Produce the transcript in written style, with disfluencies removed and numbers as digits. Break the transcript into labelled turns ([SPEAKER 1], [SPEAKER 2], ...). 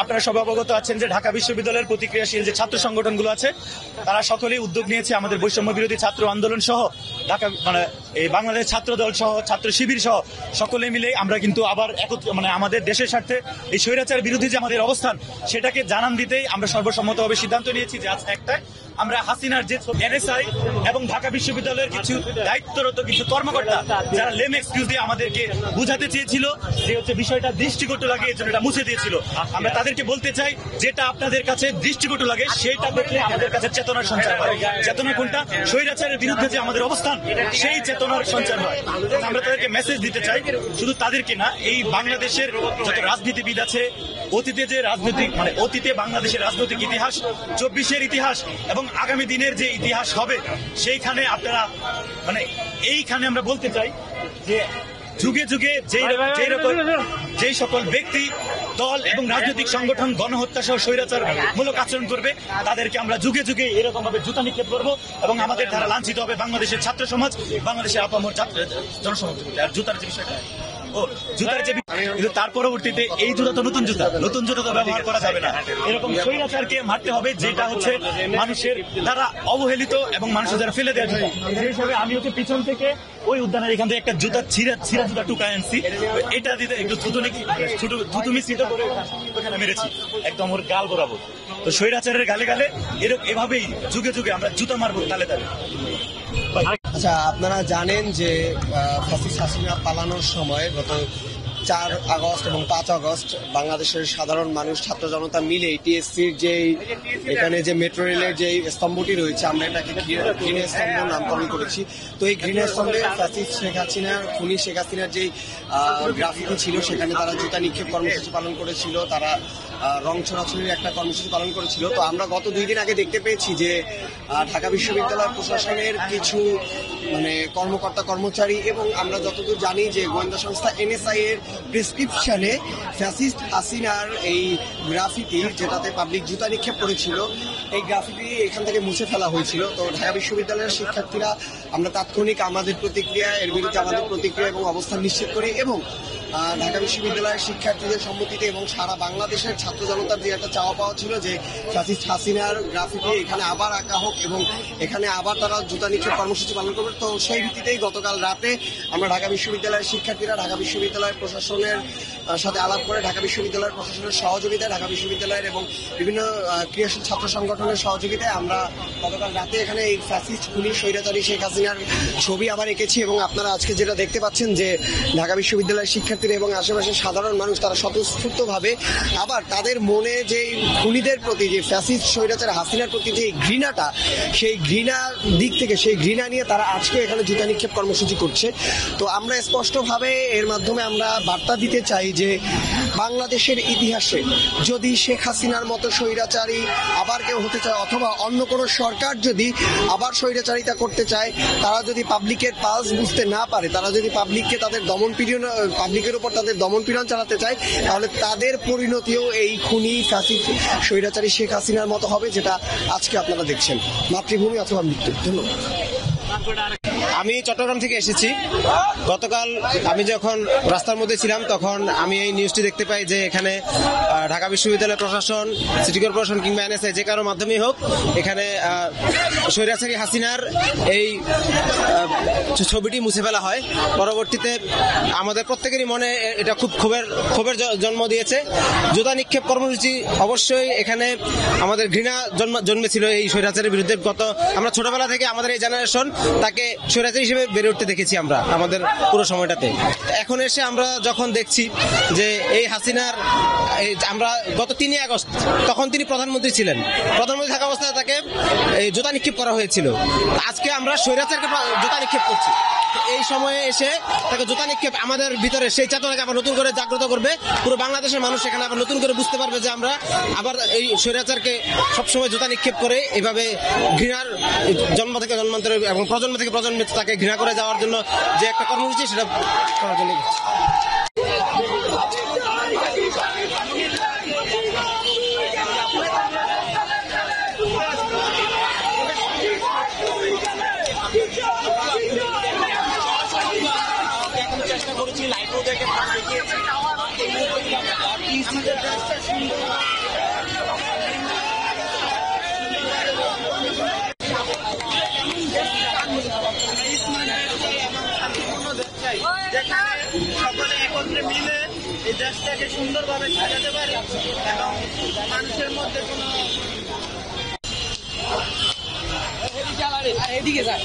[SPEAKER 1] আপনারা সবাই অবগত আছেন যে ঢাকা বিশ্ববিদ্যালয়ের প্রতিক্রিয়াশীল যে ছাত্র সংগঠনগুলো আছে তারা সকলেই উদ্যোগ নিয়েছে আমাদের বৈষম্য বিরোধী ছাত্র আন্দোলন সহ ঢাকা এই বাংলাদেশ ছাত্র দল সহ ছাত্র শিবির সহ সকলে মিলে আমরা কিন্তু আবার আমাদের দেশের স্বার্থে এই স্বৈরাচার বিরোধী যে আমাদের অবস্থান সেটাকে জানান দিতেই আমরা সর্বসম্মতভাবে সিদ্ধান্ত নিয়েছি যে আজ একটাই আমরা হাসিনার যে এনএসআই এবং ঢাকা বিশ্ববিদ্যালয়ের কিছু দায়িত্বরত কিছু কর্মকর্তা যারা লেম এক্সকিউজ দিয়ে আমাদেরকে বুঝাতে চেয়েছিল যে হচ্ছে বিষয়টা দৃষ্টিকটু লাগে এই জন্য এটা মুছে দিয়েছিল, আমরা তাদেরকে বলতে চাই যেটা আপনাদের কাছে দৃষ্টিকটু লাগে সেটা দেখলে আমাদের কাছে চেতনার সঞ্চার হয়। চেতনা কোনটা? স্বৈরাচারের বিরুদ্ধে যে আমাদের অবস্থান সেই চেতনার সঞ্চার হয়। আমরা তাদেরকে মেসেজ দিতে চাই, শুধু তাদেরকে না, এই বাংলাদেশের যত রাজনীতিবিদ আছে, অতীতে যে রাজনৈতিক অতীতে বাংলাদেশের রাজনৈতিক ইতিহাস, 24-এর ইতিহাস এবং আগামী দিনের যে ইতিহাস হবে সেইখানে আপনারা এইখানে আমরা বলতে চাই যে যুগে যুগে যেই সকল ব্যক্তি, দল এবং রাজনৈতিক সংগঠন গণহত্যা সহ স্বৈরাচার মূলক আচরণ করবে তাদেরকে আমরা যুগে যুগে এরকম ভাবে জুতা নিক্ষেপ করবো এবং আমাদের দ্বারা লাঞ্ছিত হবে বাংলাদেশের ছাত্র সমাজ, বাংলাদেশের আপামর জনসমাজ। আর জুতার যে বিষয়টা জুতার যে কিন্তু তার পরবর্তীতে এই জুতা তো নতুন জুতা তো ব্যবহার করা যাবে না। এরকম স্বৈরাচারকে মারতে হবে যেটা হচ্ছে মানুষের দ্বারা অবহেলিত এবং মানুষের দ্বারা ফেলে দেওয়া জুতা। সেই হিসাবে আমি হচ্ছে পিছন থেকে ওই উদ্যানের এখান থেকে একটা জুতা ছিঁড়া জুতা টুকায় আনছি, এটা দিতে একটু থুতু মিশ্রিত করে ওখানে মেরেছি একদম ওর গাল বরাবর। তো স্বৈরাচারের গালে গালে এভাবেই যুগে যুগে আমরা জুতা মারবো তালে তালে।
[SPEAKER 2] আচ্ছা, আপনারা জানেন যে ফ্যাসিস্ট হাসিনা পালানোর সময় গত 4 আগস্ট এবং 5 আগস্ট বাংলাদেশের সাধারণ মানুষ, ছাত্র জনতা মিলে টিএসসির যে এখানে যে মেট্রো রেলের যে স্তম্ভটি রয়েছে আমরা এটাকে গ্রিন স্তম্ভ নামকরণ করেছি। তো এই গ্রিন স্তম্ভে ফ্যাসিস্ট শেখ হাসিনার খুনি শেখ হাসিনার যে গ্রাফিতি ছিল সেখানে তারা জুতা নিক্ষেপ কর্মসূচি পালন করেছিল, তারা রং ছড়াছড়ির একটা কর্মসূচি পালন করেছিল। তো আমরা গত 2 দিন আগে দেখতে পেয়েছি যে ঢাকা বিশ্ববিদ্যালয় প্রশাসনের কিছু কর্মকর্তা কর্মচারী এবং আমরা যতদূর জানি যে গোয়েন্দা সংস্থা এনএসআই এর প্রেসক্রিপশনে ফ্যাসিস্ট হাসিনার এই গ্রাফিতি যেটাতে পাবলিক জুতা নিক্ষেপ করেছিল এই গ্রাফিতি এখান থেকে মুছে ফেলা হয়েছিল। তো ঢাকা বিশ্ববিদ্যালয়ের শিক্ষার্থীরা আমরা তাৎক্ষণিক আমাদের প্রতিক্রিয়া, এর বিরুদ্ধে আমাদের প্রতিক্রিয়া এবং অবস্থান নিশ্চিত করি এবং ঢাকা বিশ্ববিদ্যালয়ের শিক্ষার্থীদের সম্মতিতে এবং সারা বাংলাদেশের ছাত্র জনতার যে একটা চাওয়া পাওয়া ছিল যে ফ্যাসিস্ট হাসিনার গ্রাফিতি এখানে আবার আঁকা হোক এবং এখানে আবার তারা জুতা নিক্ষেপ কর্মসূচি পালন করবে। তো সেই ভিত্তিতেই গতকাল রাতে আমরা ঢাকা বিশ্ববিদ্যালয়ের শিক্ষার্থীরা ঢাকা বিশ্ববিদ্যালয়ের প্রশাসনের সাথে আলাপ করে ঢাকা বিশ্ববিদ্যালয়ের প্রশাসনের সহযোগিতায়, ঢাকা বিশ্ববিদ্যালয়ের এবং বিভিন্ন ক্রিয়াশীল ছাত্র সংগঠনের সহযোগিতায় আমরা গতকাল রাতে এখানে এই ফ্যাসিস্ট খুনি স্বৈরাচারী শেখ হাসিনার ছবি আবার এঁকেছি এবং আপনারা আজকে যেটা দেখতে পাচ্ছেন যে ঢাকা বিশ্ববিদ্যালয়ের শিক্ষার্থীরা এবং আশেপাশের সাধারণ মানুষ তারা স্বতঃস্ফূর্তভাবে আবার তাদের মনে যে খুনিদের প্রতি, যে ফ্যাসিস্ট স্বৈরাচার হাসিনার প্রতি যে ঘৃণাটা, সেই ঘৃণার দিক থেকে সেই ঘৃণা নিয়ে তারা আজকে এখানে জুতা নিক্ষেপ কর্মসূচি করছে। তো আমরা স্পষ্টভাবে এর মাধ্যমে আমরা বার্তা দিতে চাই যে বাংলাদেশের ইতিহাসে যদি শেখ হাসিনার মতো স্বৈরাচারী আবার কেউ হতে চায় অথবা অন্য কোনো সরকার যদি আবার স্বৈরাচারিতা করতে চায়, তারা যদি পাবলিকের পালস বুঝতে না পারে, তারা যদি পাবলিককে তাদের পাবলিকের উপর তাদের দমনপীড়ন চালাতে চায়, তাহলে তাদের পরিণতিও এই খুনি ফ্যাসিস্ট স্বৈরাচারী শেখ হাসিনার মতো হবে, যেটা আজকে আপনারা দেখছেন। মাতৃভূমি অথবা মৃত্যু। ধন্যবাদ।
[SPEAKER 3] আমি চট্টগ্রাম থেকে এসেছি। গতকাল আমি যখন রাস্তার মধ্যে ছিলাম তখন আমি এই নিউজটি দেখতে পাই যে এখানে ঢাকা বিশ্ববিদ্যালয় প্রশাসন, সিটি কর্পোরেশন কিংবা এনএসএ যে কারোর মাধ্যমেই হোক এখানে স্বৈরাচারী হাসিনার এই ছবিটি মুছে ফেলা হয়। পরবর্তীতে আমাদের প্রত্যেকেরই মনে এটা খুব ক্ষোভের জন্ম দিয়েছে। জুতা নিক্ষেপ কর্মসূচি অবশ্যই এখানে আমাদের ঘৃণা জন্মেছিল এই স্বৈরাচারের বিরুদ্ধে। আমরা ছোটবেলা থেকে আমাদের এই জেনারেশন তাকে স্বৈরাচারী হিসেবে বেড়ে উঠতে দেখেছি আমরা আমাদের পুরো সময়টাতে। এখন এসে আমরা যখন দেখছি যে এই হাসিনার আমরা গত 3 আগস্ট তখন তিনি প্রধানমন্ত্রী ছিলেন, প্রধানমন্ত্রী থাকা অবস্থায় তাকে জুতা নিক্ষেপ করা হয়েছিল। আজকে আমরা স্বৈরাচারকে জুতা নিক্ষেপ করছি। এই সময়ে এসে তাকে জুতা নিক্ষেপ আমাদের ভিতরে সেই চেতনাকে আবার নতুন করে জাগ্রত করবে। পুরো বাংলাদেশের মানুষ এখানে আবার নতুন করে বুঝতে পারবে যে আমরা আবার এই স্বৈরাচারকে সবসময় জুতা নিক্ষেপ করে এভাবে ঘৃণার জন্ম থেকে জন্মান্তরে এবং প্রজন্ম থেকে প্রজন্মে তাকে ঘৃণা করে যাওয়ার জন্য যে একটা কর্মসূচি সেটা করার জন্য।
[SPEAKER 1] চেষ্টা করেছি লাইভ দেখে সকলে একত্রে মিলে এই দেশটাকে সুন্দরভাবে সাজাতে পারে এবং মানুষের মধ্যে কোনো এদিকে যায়